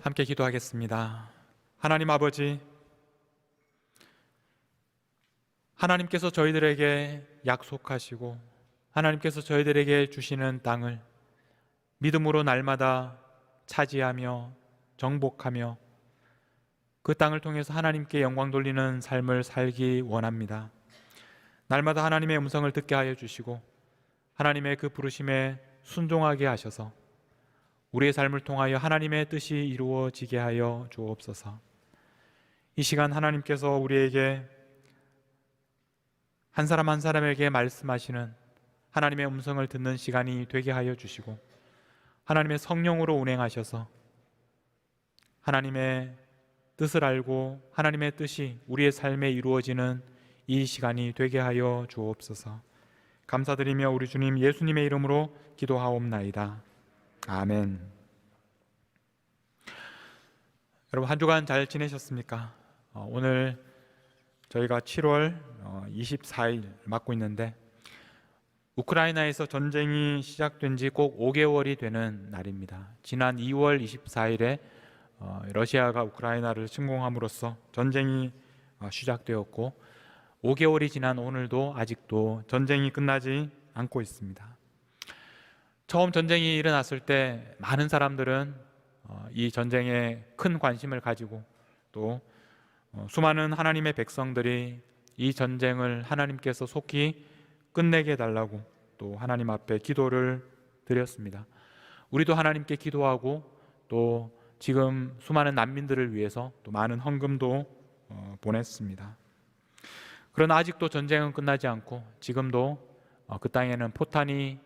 함께 기도하겠습니다. 하나님 아버지, 하나님께서 저희들에게 약속하시고 하나님께서 저희들에게 주시는 땅을 믿음으로 날마다 차지하며 정복하며 그 땅을 통해서 하나님께 영광 돌리는 삶을 살기 원합니다. 날마다 하나님의 음성을 듣게 하여 주시고 하나님의 그 부르심에 순종하게 하셔서 우리의 삶을 통하여 하나님의 뜻이 이루어지게 하여 주옵소서. 이 시간 하나님께서 우리에게 한 사람 한 사람에게 말씀하시는 하나님의 음성을 듣는 시간이 되게 하여 주시고 하나님의 성령으로 운행하셔서 하나님의 뜻을 알고 하나님의 뜻이 우리의 삶에 이루어지는 이 시간이 되게 하여 주옵소서. 감사드리며 우리 주님 예수님의 이름으로 기도하옵나이다. 아멘. 여러분 한 주간 잘 지내셨습니까? 오늘 저희가 7월 24일 맞고 있는데 우크라이나에서 전쟁이 시작된 지 꼭 5개월이 되는 날입니다. 지난 2월 24일에 러시아가 우크라이나를 침공함으로써 전쟁이 시작되었고 5개월이 지난 오늘도 아직도 전쟁이 끝나지 않고 있습니다. 처음 전쟁이 일어났을 때 많은 사람들은 이 전쟁에 큰 관심을 가지고 또 수많은 하나님의 백성들이 이 전쟁을 하나님께서 속히 끝내게 해달라고 또 하나님 앞에 기도를 드렸습니다. 우리도 하나님께 기도하고 또 지금 수많은 난민들을 위해서 또 많은 헌금도 보냈습니다. 그러나 아직도 전쟁은 끝나지 않고 지금도 그 땅에는 포탄이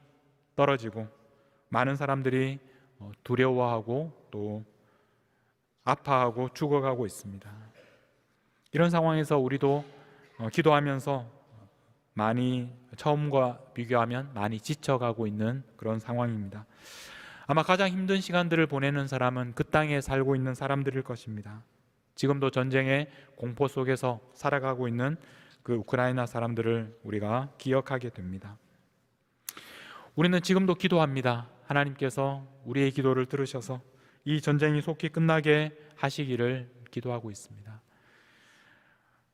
떨어지고 많은 사람들이 두려워하고 또 아파하고 죽어가고 있습니다. 이런 상황에서 우리도 기도하면서 많이 처음과 비교하면 많이 지쳐가고 있는 그런 상황입니다. 아마 가장 힘든 시간들을 보내는 사람은 그 땅에 살고 있는 사람들일 것입니다. 지금도 전쟁의 공포 속에서 살아가고 있는 그 우크라이나 사람들을 우리가 기억하게 됩니다. 우리는 지금도 기도합니다. 하나님께서 우리의 기도를 들으셔서 이 전쟁이 속히 끝나게 하시기를 기도하고 있습니다.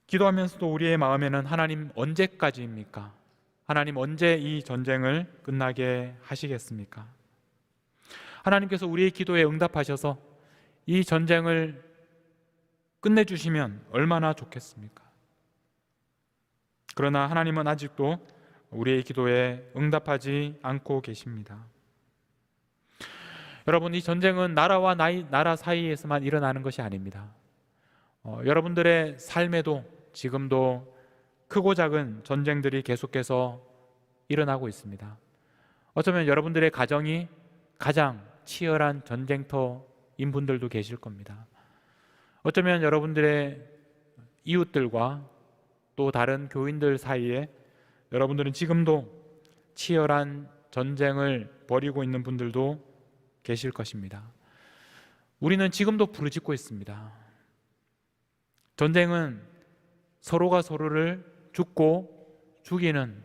기도하면서도 우리의 마음에는 하나님 언제까지입니까? 하나님 언제 이 전쟁을 끝나게 하시겠습니까? 하나님께서 우리의 기도에 응답하셔서 이 전쟁을 끝내주시면 얼마나 좋겠습니까? 그러나 하나님은 아직도 우리의 기도에 응답하지 않고 계십니다. 여러분, 이 전쟁은 나라와 나라 사이에서만 일어나는 것이 아닙니다. 여러분들의 삶에도 지금도 크고 작은 전쟁들이 계속해서 일어나고 있습니다. 어쩌면 여러분들의 가정이 가장 치열한 전쟁터인 분들도 계실 겁니다. 어쩌면 여러분들의 이웃들과 또 다른 교인들 사이에 여러분들은 지금도 치열한 전쟁을 벌이고 있는 분들도 계실 것입니다. 우리는 지금도 부르짖고 있습니다. 전쟁은 서로가 서로를 죽고 죽이는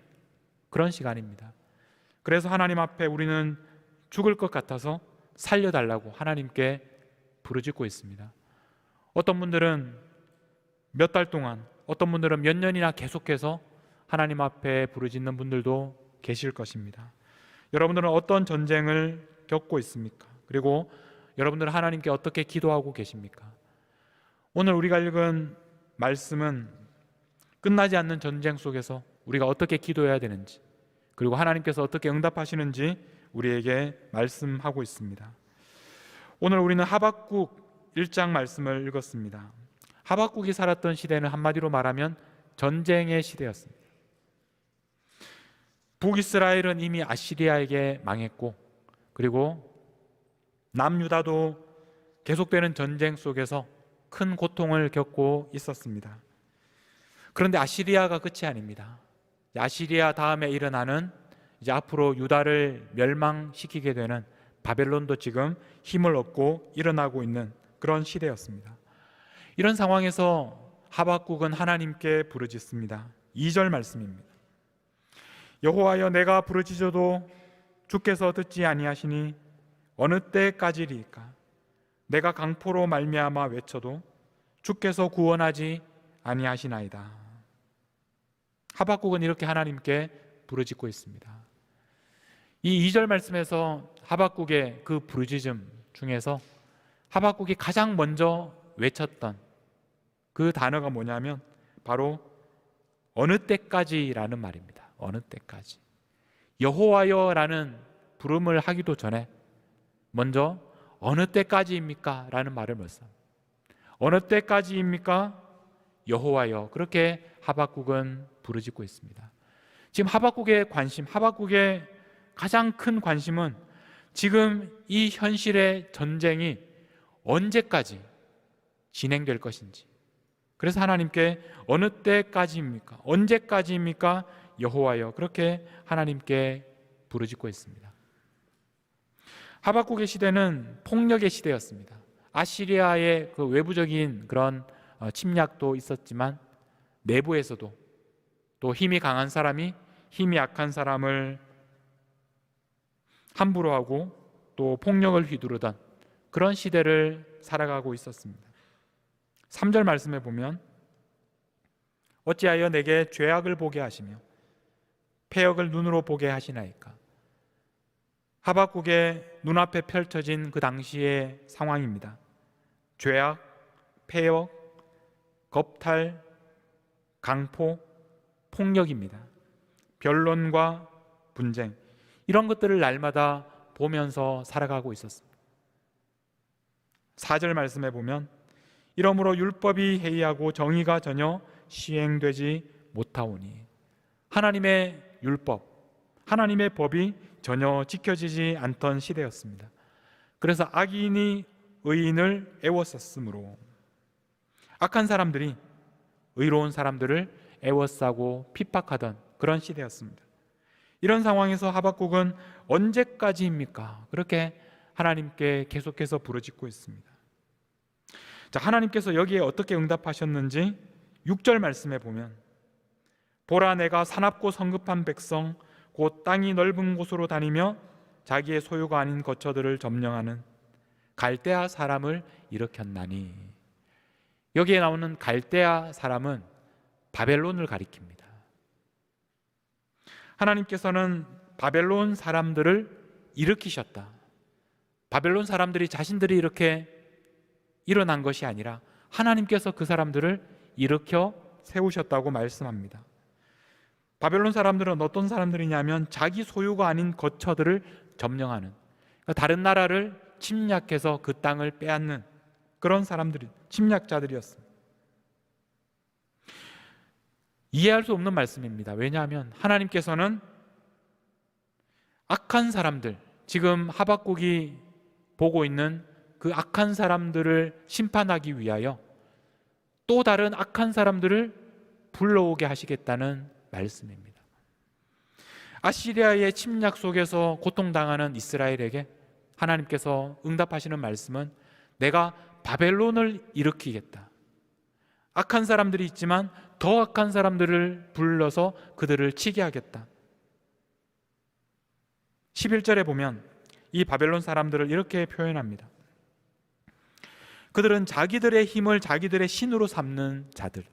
그런 시간입니다. 그래서 하나님 앞에 우리는 죽을 것 같아서 살려달라고 하나님께 부르짖고 있습니다. 어떤 분들은 몇 달 동안, 어떤 분들은 몇 년이나 계속해서 하나님 앞에 부르짖는 분들도 계실 것입니다. 여러분들은 어떤 전쟁을 겪고 있습니까? 그리고 여러분들은 하나님께 어떻게 기도하고 계십니까? 오늘 우리가 읽은 말씀은 끝나지 않는 전쟁 속에서 우리가 어떻게 기도해야 되는지, 그리고 하나님께서 어떻게 응답하시는지 우리에게 말씀하고 있습니다. 오늘 우리는 하박국 1장 말씀을 읽었습니다. 하박국이 살았던 시대는 한마디로 말하면 전쟁의 시대였습니다. 북이스라엘은 이미 아시리아에게 망했고, 그리고 남유다도 계속되는 전쟁 속에서 큰 고통을 겪고 있었습니다. 그런데 아시리아가 끝이 아닙니다. 아시리아 다음에 일어나는 이제 앞으로 유다를 멸망시키게 되는 바벨론도 지금 힘을 얻고 일어나고 있는 그런 시대였습니다. 이런 상황에서 하박국은 하나님께 부르짖습니다. 2절 말씀입니다. 여호와여, 내가 부르짖어도 주께서 듣지 아니하시니 어느 때까지리까? 내가 강포로 말미암아 외쳐도 주께서 구원하지 아니하시나이다. 하박국은 이렇게 하나님께 부르짖고 있습니다. 이 2절 말씀에서 하박국의 그 부르짖음 중에서 하박국이 가장 먼저 외쳤던 그 단어가 뭐냐면 바로 어느 때까지라는 말입니다. 어느 때까지. 여호와여라는 부름을 하기도 전에 먼저 어느 때까지입니까? 라는 말을 먼저 어느 때까지입니까? 여호와여. 그렇게 하박국은 부르짖고 있습니다. 지금 하박국의 관심, 하박국의 가장 큰 관심은 지금 이 현실의 전쟁이 언제까지 진행될 것인지, 그래서 하나님께 어느 때까지입니까? 언제까지입니까? 여호와여. 그렇게 하나님께 부르짖고 있습니다. 하박국의 시대는 폭력의 시대였습니다. 아시리아의 그 외부적인 그런 침략도 있었지만 내부에서도 또 힘이 강한 사람이 힘이 약한 사람을 함부로 하고 또 폭력을 휘두르던 그런 시대를 살아가고 있었습니다. 3절 말씀에 보면 어찌하여 내게 죄악을 보게 하시며 패역을 눈으로 보게 하시나이까. 하박국의 눈앞에 펼쳐진 그 당시의 상황입니다. 죄악, 패역, 겁탈, 강포, 폭력입니다. 변론과 분쟁, 이런 것들을 날마다 보면서 살아가고 있었습니다. 4절 말씀에 보면 이러므로 율법이 해이하고 정의가 전혀 시행되지 못하오니, 하나님의 율법, 하나님의 법이 전혀 지켜지지 않던 시대였습니다. 그래서 악인이 의인을 애워쌌으므로 악한 사람들이 의로운 사람들을 애워싸고 핍박하던 그런 시대였습니다. 이런 상황에서 하박국은 언제까지입니까? 그렇게 하나님께 계속해서 부르짖고 있습니다. 자, 하나님께서 여기에 어떻게 응답하셨는지 6절 말씀에 보면 보라, 내가 사납고 성급한 백성 곧 땅이 넓은 곳으로 다니며 자기의 소유가 아닌 거처들을 점령하는 갈대아 사람을 일으켰나니. 여기에 나오는 갈대아 사람은 바벨론을 가리킵니다. 하나님께서는 바벨론 사람들을 일으키셨다. 바벨론 사람들이 자신들이 이렇게 일어난 것이 아니라 하나님께서 그 사람들을 일으켜 세우셨다고 말씀합니다. 바벨론 사람들은 어떤 사람들이냐면 자기 소유가 아닌 거처들을 점령하는, 그러니까 다른 나라를 침략해서 그 땅을 빼앗는 그런 사람들이, 침략자들이었습니다. 이해할 수 없는 말씀입니다. 왜냐하면 하나님께서는 악한 사람들, 지금 하박국이 보고 있는 그 악한 사람들을 심판하기 위하여 또 다른 악한 사람들을 불러오게 하시겠다는 말씀입니다. 아시리아의 침략 속에서 고통당하는 이스라엘에게 하나님께서 응답하시는 말씀은 내가 바벨론을 일으키겠다. 악한 사람들이 있지만 더 악한 사람들을 불러서 그들을 치게 하겠다. 11절에 보면 이 바벨론 사람들을 이렇게 표현합니다. 그들은 자기들의 힘을 자기들의 신으로 삼는 자들.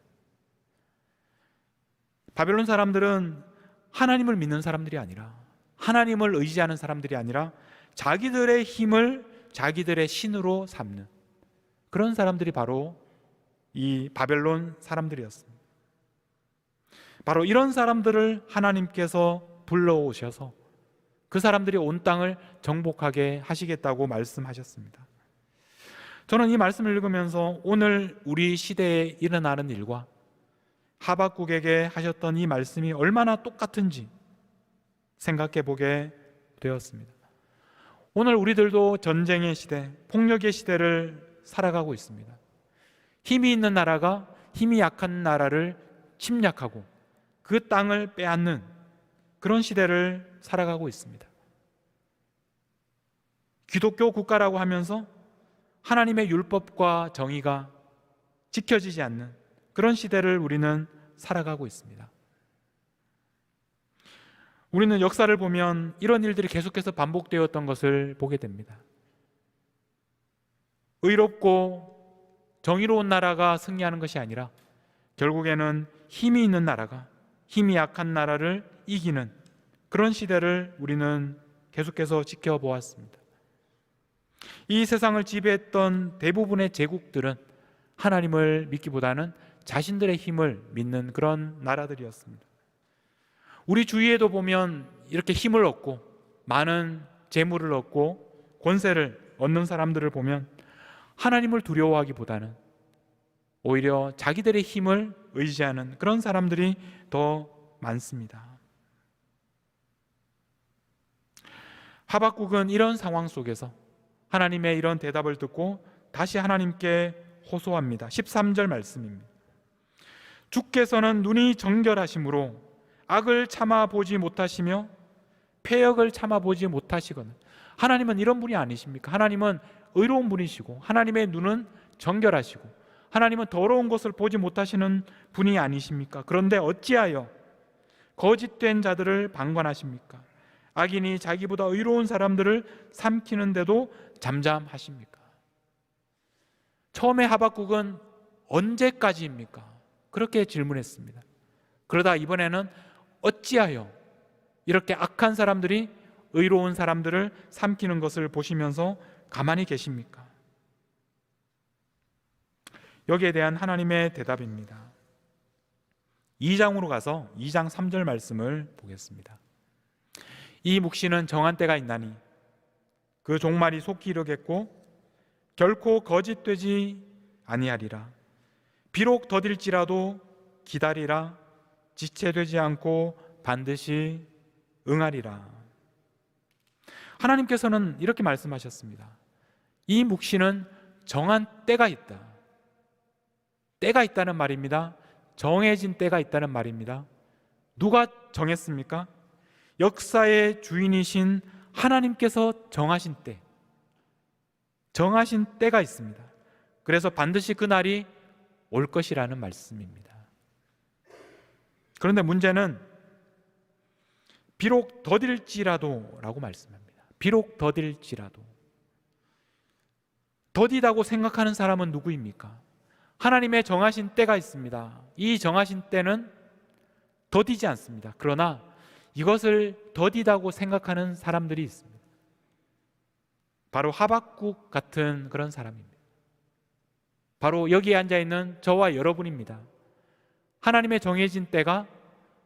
바벨론 사람들은 하나님을 믿는 사람들이 아니라, 하나님을 의지하는 사람들이 아니라 자기들의 힘을 자기들의 신으로 삼는 그런 사람들이 바로 이 바벨론 사람들이었습니다. 바로 이런 사람들을 하나님께서 불러오셔서 그 사람들이 온 땅을 정복하게 하시겠다고 말씀하셨습니다. 저는 이 말씀을 읽으면서 오늘 우리 시대에 일어나는 일과 하박국에게 하셨던 이 말씀이 얼마나 똑같은지 생각해 보게 되었습니다. 오늘 우리들도 전쟁의 시대, 폭력의 시대를 살아가고 있습니다. 힘이 있는 나라가 힘이 약한 나라를 침략하고 그 땅을 빼앗는 그런 시대를 살아가고 있습니다. 기독교 국가라고 하면서 하나님의 율법과 정의가 지켜지지 않는 그런 시대를 우리는 살아가고 있습니다. 우리는 역사를 보면 이런 일들이 계속해서 반복되었던 것을 보게 됩니다. 의롭고 정의로운 나라가 승리하는 것이 아니라 결국에는 힘이 있는 나라가 힘이 약한 나라를 이기는 그런 시대를 우리는 계속해서 지켜보았습니다. 이 세상을 지배했던 대부분의 제국들은 하나님을 믿기보다는 자신들의 힘을 믿는 그런 나라들이었습니다. 우리 주위에도 보면 이렇게 힘을 얻고 많은 재물을 얻고 권세를 얻는 사람들을 보면 하나님을 두려워하기보다는 오히려 자기들의 힘을 의지하는 그런 사람들이 더 많습니다. 하박국은 이런 상황 속에서 하나님의 이런 대답을 듣고 다시 하나님께 호소합니다. 13절 말씀입니다. 주께서는 눈이 정결하심으로 악을 참아보지 못하시며 패역을 참아보지 못하시거나, 하나님은 이런 분이 아니십니까? 하나님은 의로운 분이시고 하나님의 눈은 정결하시고 하나님은 더러운 것을 보지 못하시는 분이 아니십니까? 그런데 어찌하여 거짓된 자들을 방관하십니까? 악인이 자기보다 의로운 사람들을 삼키는데도 잠잠하십니까? 처음에 하박국은 언제까지입니까? 그렇게 질문했습니다. 그러다 이번에는 어찌하여 이렇게 악한 사람들이 의로운 사람들을 삼키는 것을 보시면서 가만히 계십니까? 여기에 대한 하나님의 대답입니다. 2장으로 가서 2장 3절 말씀을 보겠습니다. 이 묵시는 정한 때가 있나니 그 종말이 속히 이르겠고 결코 거짓되지 아니하리라. 비록 더딜지라도 기다리라. 지체되지 않고 반드시 응하리라. 하나님께서는 이렇게 말씀하셨습니다. 이 묵시는 정한 때가 있다. 때가 있다는 말입니다. 정해진 때가 있다는 말입니다. 누가 정했습니까? 역사의 주인이신 하나님께서 정하신 때, 정하신 때가 있습니다. 그래서 반드시 그날이 올 것이라는 말씀입니다. 그런데 문제는 비록 더딜지라도 라고 말씀합니다. 비록 더딜지라도. 더디다고 생각하는 사람은 누구입니까? 하나님의 정하신 때가 있습니다. 이 정하신 때는 더디지 않습니다. 그러나 이것을 더디다고 생각하는 사람들이 있습니다. 바로 하박국 같은 그런 사람입니다. 바로 여기에 앉아있는 저와 여러분입니다. 하나님의 정해진 때가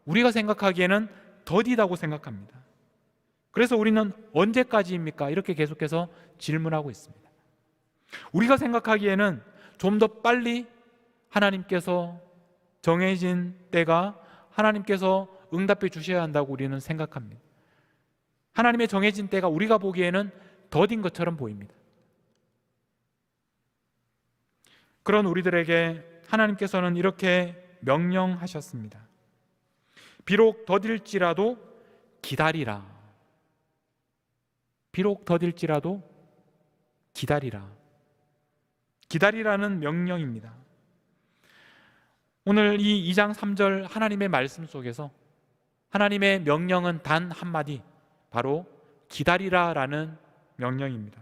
우리가 생각하기에는 더디다고 생각합니다. 그래서 우리는 언제까지입니까? 이렇게 계속해서 질문하고 있습니다. 우리가 생각하기에는 좀 더 빨리 하나님께서 정해진 때가 하나님께서 응답해 주셔야 한다고 우리는 생각합니다. 하나님의 정해진 때가 우리가 보기에는 더딘 것처럼 보입니다. 그런 우리들에게 하나님께서는 이렇게 명령하셨습니다. 비록 더딜지라도 기다리라. 비록 더딜지라도 기다리라. 기다리라는 명령입니다. 오늘 이 2장 3절 하나님의 말씀 속에서 하나님의 명령은 단 한마디, 바로 기다리라라는 명령입니다.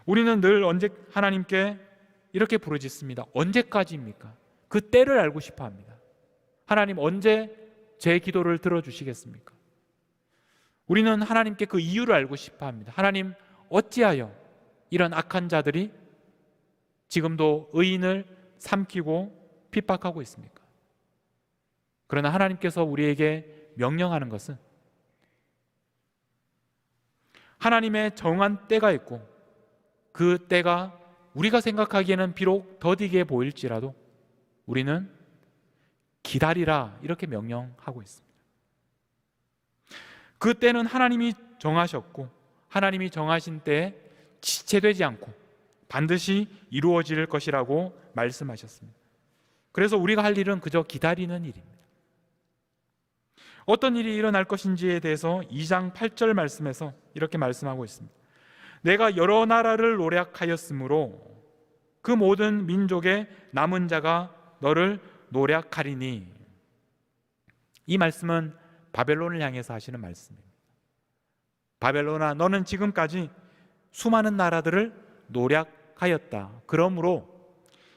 우리는 늘 하나님께 이렇게 부르짖습니다. 언제까지입니까? 그 때를 알고 싶어 합니다. 하나님, 언제 제 기도를 들어주시겠습니까? 우리는 하나님께 그 이유를 알고 싶어 합니다. 하나님, 어찌하여 이런 악한 자들이 지금도 의인을 삼키고 핍박하고 있습니까? 그러나 하나님께서 우리에게 명령하는 것은 하나님의 정한 때가 있고 그 때가 우리가 생각하기에는 비록 더디게 보일지라도 우리는 기다리라, 이렇게 명령하고 있습니다. 그 때는 하나님이 정하셨고 하나님이 정하신 때에 지체되지 않고 반드시 이루어질 것이라고 말씀하셨습니다. 그래서 우리가 할 일은 그저 기다리는 일입니다. 어떤 일이 일어날 것인지에 대해서 2장 8절 말씀에서 이렇게 말씀하고 있습니다. 내가 여러 나라를 노략하였으므로 그 모든 민족의 남은 자가 너를 노략하리니. 이 말씀은 바벨론을 향해서 하시는 말씀입니다. 바벨론아, 너는 지금까지 수많은 나라들을 노력하였다. 그러므로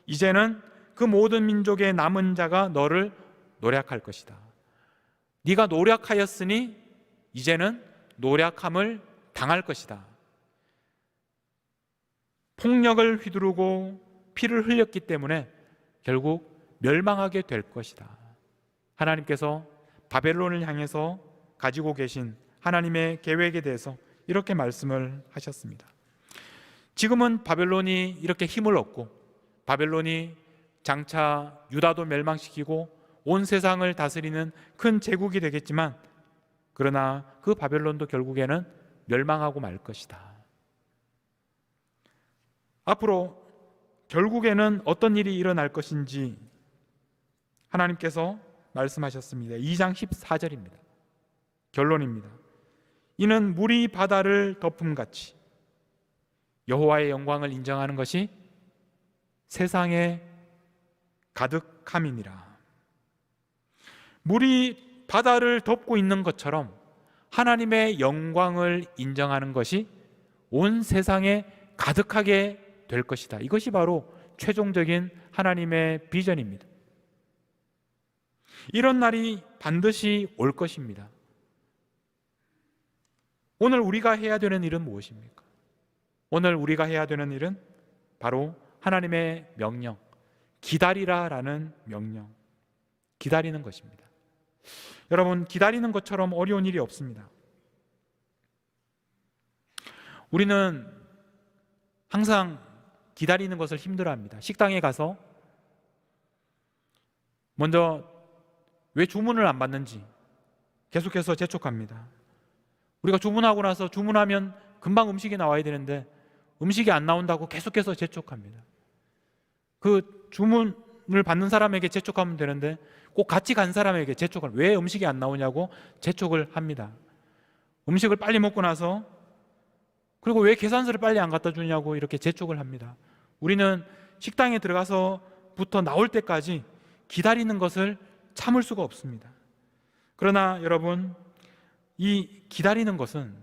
이제는 그 모든 민족의 남은 자가 너를 노력할 것이다. 네가 노력하였으니 이제는 노력함을 당할 것이다. 폭력을 휘두르고 피를 흘렸기 때문에 결국 멸망하게 될 것이다. 하나님께서 바벨론을 향해서 가지고 계신 하나님의 계획에 대해서 이렇게 말씀을 하셨습니다. 지금은 바벨론이 이렇게 힘을 얻고 바벨론이 장차 유다도 멸망시키고 온 세상을 다스리는 큰 제국이 되겠지만, 그러나 그 바벨론도 결국에는 멸망하고 말 것이다. 앞으로 결국에는 어떤 일이 일어날 것인지 하나님께서 말씀하셨습니다. 2장 14절입니다. 결론입니다. 이는 물이 바다를 덮음같이 여호와의 영광을 인정하는 것이 세상에 가득함이니라. 물이 바다를 덮고 있는 것처럼 하나님의 영광을 인정하는 것이 온 세상에 가득하게 될 것이다. 이것이 바로 최종적인 하나님의 비전입니다. 이런 날이 반드시 올 것입니다. 오늘 우리가 해야 되는 일은 무엇입니까? 오늘 우리가 해야 되는 일은 바로 하나님의 명령, 기다리라라는 명령, 기다리는 것입니다. 여러분, 기다리는 것처럼 어려운 일이 없습니다. 우리는 항상 기다리는 것을 힘들어합니다. 식당에 가서 먼저 왜 주문을 안 받는지 계속해서 재촉합니다. 우리가 주문하고 나서 주문하면 금방 음식이 나와야 되는데 음식이 안 나온다고 계속해서 재촉합니다. 그 주문을 받는 사람에게 재촉하면 되는데 꼭 같이 간 사람에게 재촉을, 왜 음식이 안 나오냐고 재촉을 합니다. 음식을 빨리 먹고 나서 그리고 왜 계산서를 빨리 안 갖다 주냐고 이렇게 재촉을 합니다. 우리는 식당에 들어가서부터 나올 때까지 기다리는 것을 참을 수가 없습니다. 그러나 여러분, 이 기다리는 것은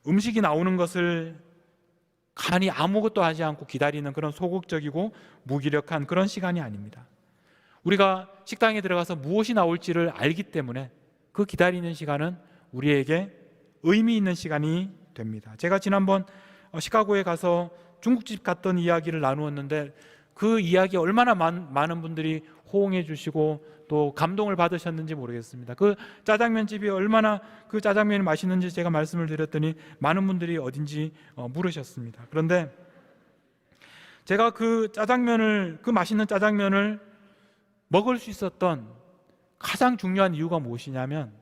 음식이 나오는 것을 가만히 아무것도 하지 않고 기다리는 그런 소극적이고 무기력한 그런 시간이 아닙니다. 우리가 식당에 들어가서 무엇이 나올지를 알기 때문에 그 기다리는 시간은 우리에게 의미 있는 시간이 됩니다. 제가 지난번 시카고에 가서 중국집 갔던 이야기를 나누었는데 그 이야기에 얼마나 많은 분들이 호응해 주시고 또 감동을 받으셨는지 모르겠습니다. 그 짜장면 집이 얼마나 그 짜장면이 맛있는지 제가 말씀을 드렸더니 많은 분들이 어딘지 물으셨습니다. 그런데 제가 그 맛있는 짜장면을 먹을 수 있었던 가장 중요한 이유가 무엇이냐면,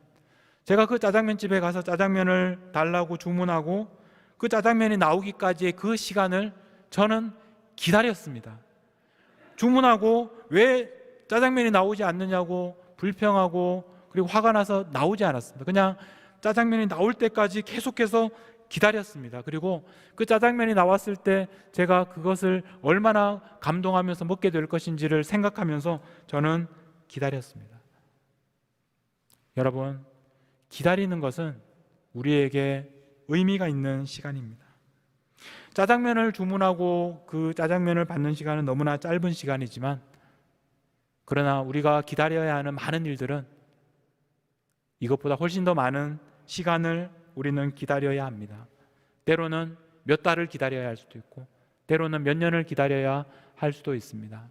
제가 그 짜장면 집에 가서 짜장면을 달라고 주문하고 그 짜장면이 나오기까지의 그 시간을 저는 기다렸습니다. 주문하고 왜 짜장면이 나오지 않느냐고 불평하고 그리고 화가 나서 나오지 않았습니다. 그냥 짜장면이 나올 때까지 계속해서 기다렸습니다. 그리고 그 짜장면이 나왔을 때 제가 그것을 얼마나 감동하면서 먹게 될 것인지를 생각하면서 저는 기다렸습니다. 여러분, 기다리는 것은 우리에게 의미가 있는 시간입니다. 짜장면을 주문하고 그 짜장면을 받는 시간은 너무나 짧은 시간이지만, 그러나 우리가 기다려야 하는 많은 일들은 이것보다 훨씬 더 많은 시간을 우리는 기다려야 합니다. 때로는 몇 달을 기다려야 할 수도 있고 때로는 몇 년을 기다려야 할 수도 있습니다.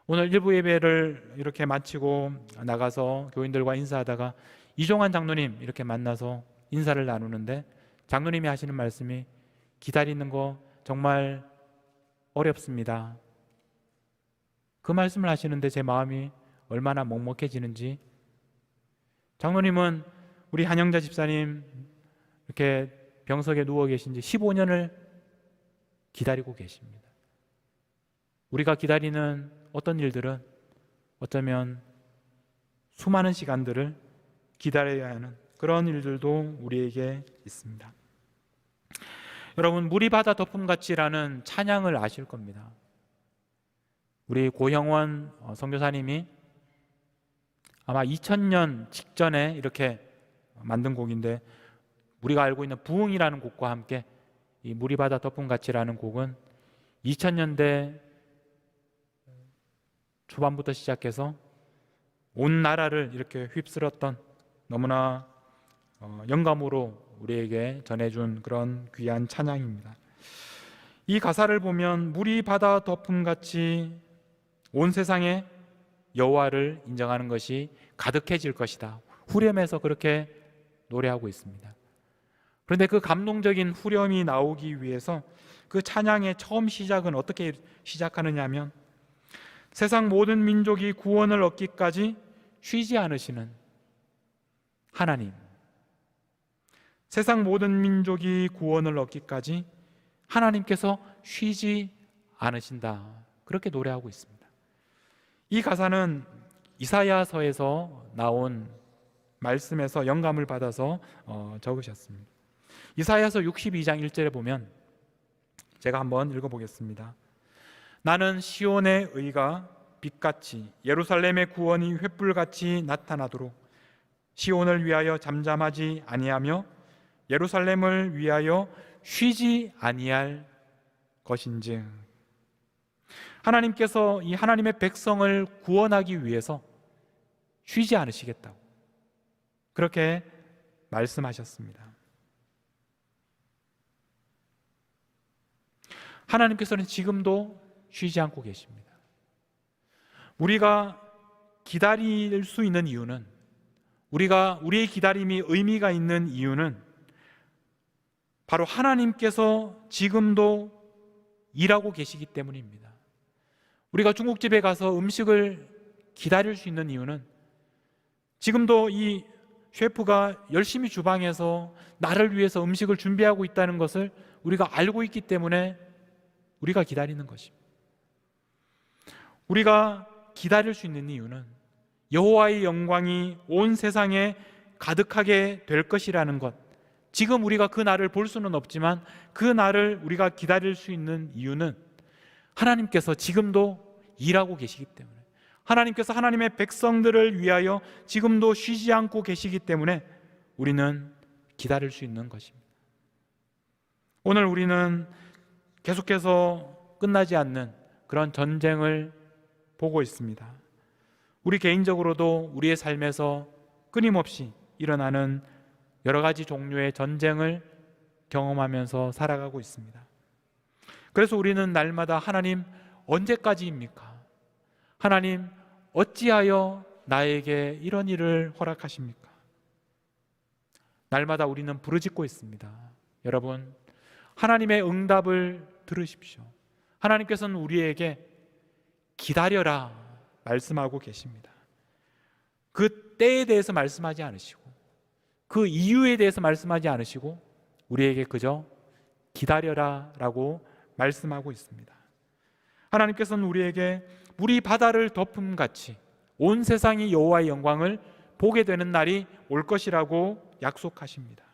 오늘 일부 예배를 이렇게 마치고 나가서 교인들과 인사하다가 이종환 장로님 이렇게 만나서 인사를 나누는데, 장로님이 하시는 말씀이 기다리는 거 정말 어렵습니다. 그 말씀을 하시는데 제 마음이 얼마나 먹먹해지는지. 장로님은 우리 한영자 집사님 이렇게 병석에 누워 계신 지 15년을 기다리고 계십니다. 우리가 기다리는 어떤 일들은 어쩌면 수많은 시간들을 기다려야 하는 그런 일들도 우리에게 있습니다. 여러분, 물이 바다 덮음같이라는 찬양을 아실 겁니다. 우리 고형원 선교사님이 아마 2000년 직전에 이렇게 만든 곡인데, 우리가 알고 있는 부흥이라는 곡과 함께 이 물이 바다 덮음같이라는 곡은 2000년대 초반부터 시작해서 온 나라를 이렇게 휩쓸었던 너무나 영감으로 우리에게 전해준 그런 귀한 찬양입니다. 이 가사를 보면 물이 바다 덮음같이 온 세상에 여호와를 인정하는 것이 가득해질 것이다. 후렴에서 그렇게 노래하고 있습니다. 그런데 그 감동적인 후렴이 나오기 위해서 그 찬양의 처음 시작은 어떻게 시작하느냐 하면 세상 모든 민족이 구원을 얻기까지 쉬지 않으시는 하나님, 세상 모든 민족이 구원을 얻기까지 하나님께서 쉬지 않으신다. 그렇게 노래하고 있습니다. 이 가사는 이사야서에서 나온 말씀에서 영감을 받아서 적으셨습니다. 이사야서 62장 1절에 보면 제가 한번 읽어보겠습니다. 나는 시온의 의가 빛같이 예루살렘의 구원이 횃불같이 나타나도록 시온을 위하여 잠잠하지 아니하며 예루살렘을 위하여 쉬지 아니할 것인즉, 하나님께서 이 하나님의 백성을 구원하기 위해서 쉬지 않으시겠다고 그렇게 말씀하셨습니다. 하나님께서는 지금도 쉬지 않고 계십니다. 우리가 기다릴 수 있는 이유는, 우리의 기다림이 의미가 있는 이유는 바로 하나님께서 지금도 일하고 계시기 때문입니다. 우리가 중국집에 가서 음식을 기다릴 수 있는 이유는 지금도 이 셰프가 열심히 주방에서 나를 위해서 음식을 준비하고 있다는 것을 우리가 알고 있기 때문에 우리가 기다리는 것입니다. 우리가 기다릴 수 있는 이유는 여호와의 영광이 온 세상에 가득하게 될 것이라는 것, 지금 우리가 그 날을 볼 수는 없지만 그 날을 우리가 기다릴 수 있는 이유는 하나님께서 지금도 일하고 계시기 때문에, 하나님께서 하나님의 백성들을 위하여 지금도 쉬지 않고 계시기 때문에 우리는 기다릴 수 있는 것입니다. 오늘 우리는 계속해서 끝나지 않는 그런 전쟁을 보고 있습니다. 우리 개인적으로도 우리의 삶에서 끊임없이 일어나는 여러 가지 종류의 전쟁을 경험하면서 살아가고 있습니다. 그래서 우리는 날마다 하나님 언제까지입니까? 하나님 어찌하여 나에게 이런 일을 허락하십니까? 날마다 우리는 부르짖고 있습니다. 여러분, 하나님의 응답을 들으십시오. 하나님께서는 우리에게 기다려라 말씀하고 계십니다. 그 때에 대해서 말씀하지 않으시고 그 이유에 대해서 말씀하지 않으시고 우리에게 그저 기다려라 라고 말씀하고 있습니다. 하나님께서는 우리에게 물이 바다를 덮음같이 온 세상이 여호와의 영광을 보게 되는 날이 올 것이라고 약속하십니다.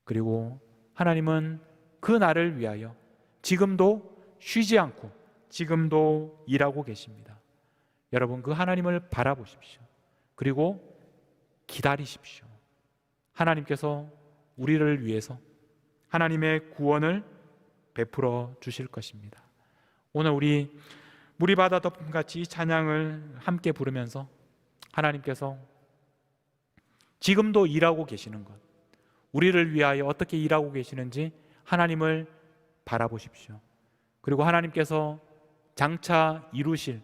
그리고 하나님은 그 날을 위하여 지금도 쉬지 않고 지금도 일하고 계십니다. 여러분, 그 하나님을 바라보십시오. 그리고 기다리십시오. 하나님께서 우리를 위해서 하나님의 구원을 베풀어 주실 것입니다. 오늘 우리 물이 바다 덮음같이 이 찬양을 함께 부르면서 하나님께서 지금도 일하고 계시는 것, 우리를 위하여 어떻게 일하고 계시는지 하나님을 바라보십시오. 그리고 하나님께서 장차 이루실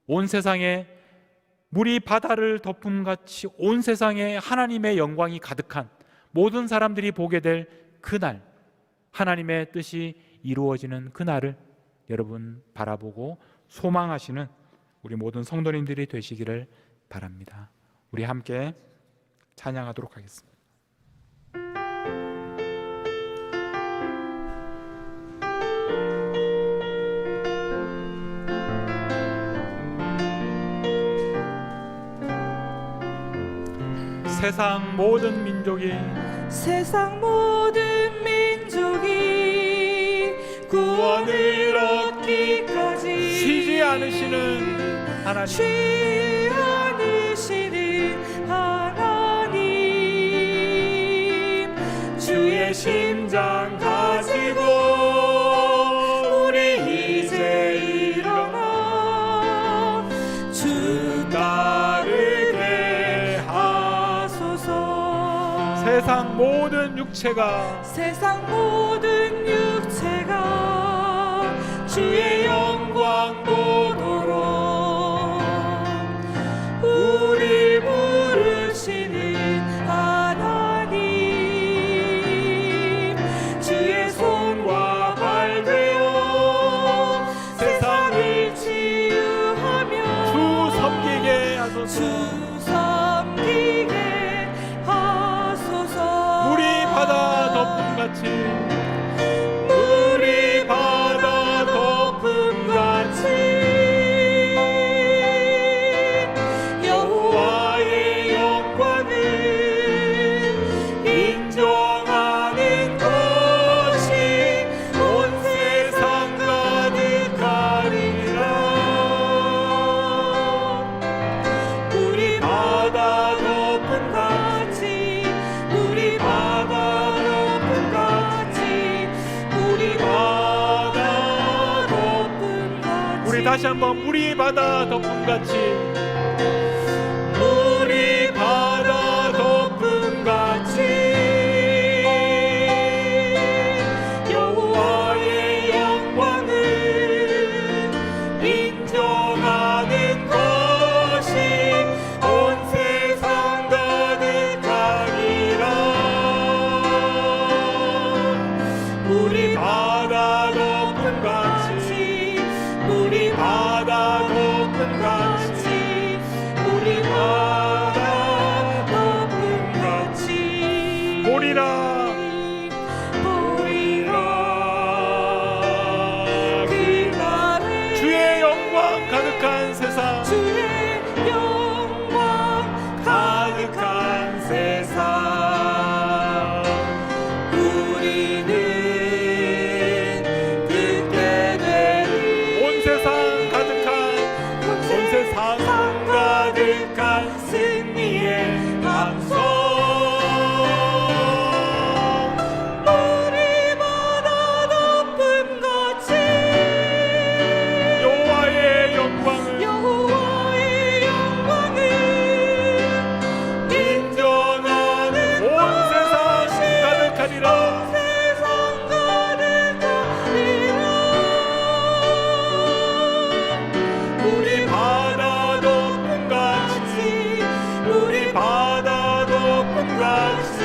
온 세상에 물이 바다를 덮음같이 온 세상에 하나님의 영광이 가득한 모든 사람들이 보게 될 그날, 하나님의 뜻이 이루어지는 그날을 여러분 바라보고 소망하시는 우리 모든 성도님들이 되시기를 바랍니다. 우리 함께 찬양하도록 하겠습니다. 세상 모든 민족이 구원을 얻기까지 쉬지 않으시는 하나님, 주의 심장 가슴 버리고 우리 이제 일어나 주 따르게 하소서. 세상 모든 육체가 주의 영광 보도록 우리 부르시는 하나님, 주의 손과 발 되어 세상을 치유하며 주 섬기게 하소서. 물이 바다 덮음같이 여호와의 영광을 인정하는 것이 온 세상 가득하리라. 우리 바다 덮음같이 우리 바다 덮음같이 우리 바다 덮음같이 우리 다시 한번 우리 바다 덮음같이 우리 바다 덮음같이 여호와의 영광을 인정하는 것이 온 세상 가득하리라. 우리 바다 덮음같이 우리 바다 덮음같이 우리 바다 덮음같이 보리라 그날에 주의 영광 가득한 세상 주의 영광 가득한 세상 우리는 듣게 되리. 온 세상 가득한 승리의 함성 우리 바다 덮음같이 여호와의 영광을 인정하는 온 세상 가득하리라. 우리 바다 덮음같이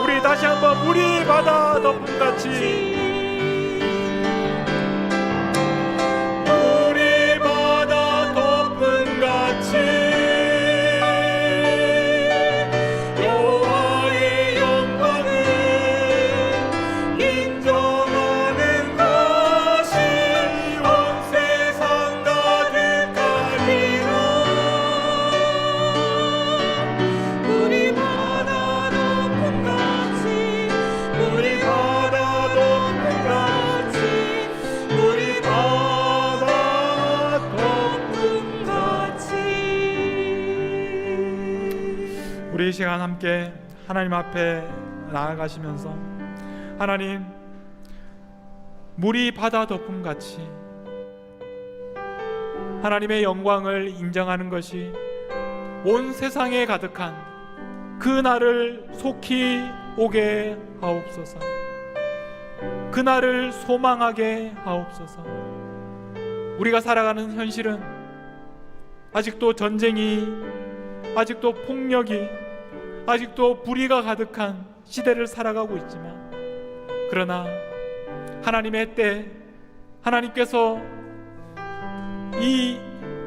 우리 다시 한번 우리 바다 덮음같이 우리 바다 덮음같이 여호와의 영광을 인정하는 것이 온 세상 가득하리라. 우리 바다 덮음같이 우리 바다 덮음같이 우리 바다 덮음같이. 우리 이 시간 함께 하나님 앞에 나아가시면서 하나님, 물이 바다 덮음같이 하나님의 영광을 인정하는 것이 온 세상에 가득한 그날을 속히 오게 하옵소서. 그날을 소망하게 하옵소서. 우리가 살아가는 현실은 아직도 전쟁이, 아직도 폭력이, 아직도 불의가 가득한 시대를 살아가고 있지만, 그러나 하나님의 때 하나님께서 이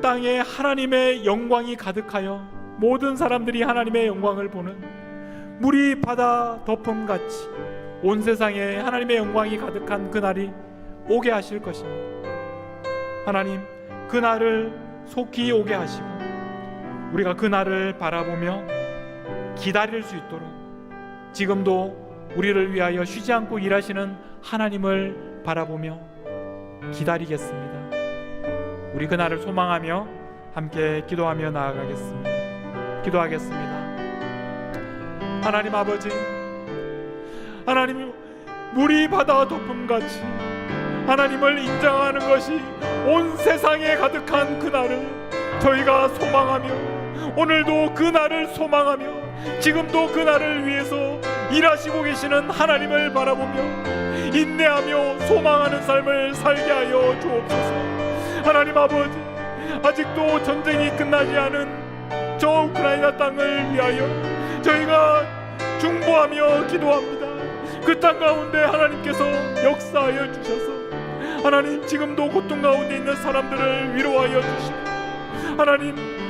땅에 하나님의 영광이 가득하여 모든 사람들이 하나님의 영광을 보는 물이 바다 덮음같이 온 세상에 하나님의 영광이 가득한 그날이 오게 하실 것입니다. 하나님, 그날을 속히 오게 하시고 우리가 그날을 바라보며 기다릴 수 있도록 지금도 우리를 위하여 쉬지 않고 일하시는 하나님을 바라보며 기다리겠습니다. 우리 그날을 소망하며 함께 기도하며 나아가겠습니다. 기도하겠습니다. 하나님 아버지, 하나님, 물이 바다 덮음같이 하나님을 인정하는 것이 온 세상에 가득한 그날을 저희가 소망하며, 오늘도 그날을 소망하며 지금도 그날을 위해서 일하시고 계시는 하나님을 바라보며 인내하며 소망하는 삶을 살게 하여 주옵소서. 하나님 아버지, 아직도 전쟁이 끝나지 않은 저 우크라이나 땅을 위하여 저희가 중보하며 기도합니다. 그 땅 가운데 하나님께서 역사하여 주셔서 하나님, 지금도 고통 가운데 있는 사람들을 위로하여 주시고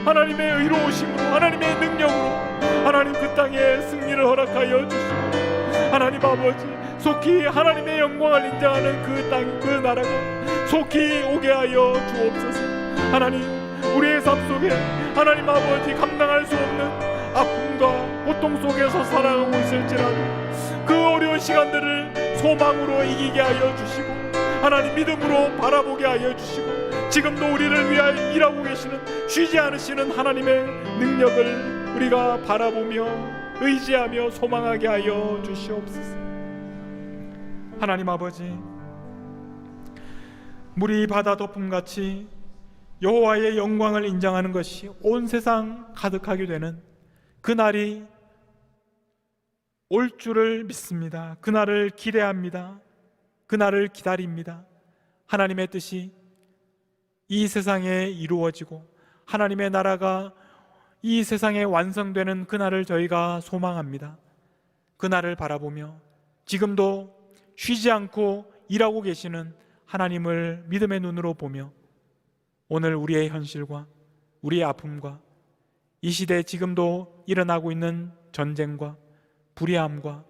하나님의 의로우심으로, 하나님의 능력으로 하나님 그 땅에 승리를 허락하여 주시고, 하나님 아버지, 속히 하나님의 영광을 인정하는 그 땅, 그 나라가 속히 오게 하여 주옵소서. 하나님, 우리의 삶 속에 하나님 아버지 감당할 수 없는 아픔과 고통 속에서 살아가고 있을지라도 그 어려운 시간들을 소망으로 이기게 하여 주시고, 하나님 믿음으로 바라보게 하여 주시고, 지금도 우리를 위하여 일하고 계시는 쉬지 않으시는 하나님의 능력을 우리가 바라보며 의지하며 소망하게 하여 주시옵소서. 하나님 아버지, 물이 바다 덮음같이 여호와의 영광을 인정하는 것이 온 세상 가득하게 되는 그날이 올 줄을 믿습니다. 그날을 기대합니다. 그날을 기다립니다. 하나님의 뜻이 이 세상에 이루어지고 하나님의 나라가 이 세상에 완성되는 그날을 저희가 소망합니다. 그날을 바라보며 지금도 쉬지 않고 일하고 계시는 하나님을 믿음의 눈으로 보며 오늘 우리의 현실과 우리의 아픔과 이 시대에 지금도 일어나고 있는 전쟁과 불의함과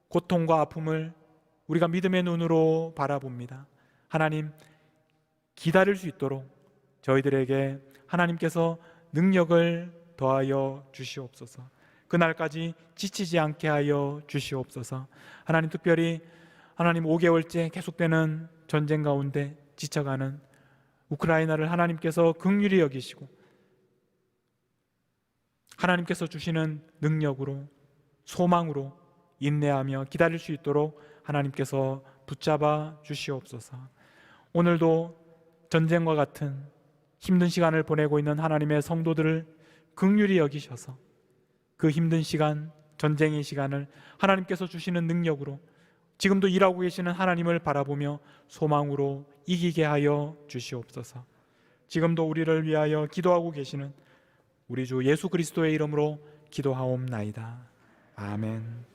고통과 아픔을 우리가 믿음의 눈으로 바라봅니다. 하나님, 기다릴 수 있도록 저희들에게 하나님께서 능력을 더하여 주시옵소서. 그날까지 지치지 않게 하여 주시옵소서. 하나님, 특별히 하나님 5개월째 계속되는 전쟁 가운데 지쳐가는 우크라이나를 하나님께서 긍휼히 여기시고 하나님께서 주시는 능력으로, 소망으로 인내하며 기다릴 수 있도록 하나님께서 붙잡아 주시옵소서. 오늘도 전쟁과 같은 힘든 시간을 보내고 있는 하나님의 성도들을 긍휼히 여기셔서 그 힘든 시간, 전쟁의 시간을 하나님께서 주시는 능력으로 지금도 일하고 계시는 하나님을 바라보며 소망으로 이기게 하여 주시옵소서. 지금도 우리를 위하여 기도하고 계시는 우리 주 예수 그리스도의 이름으로 기도하옵나이다. 아멘.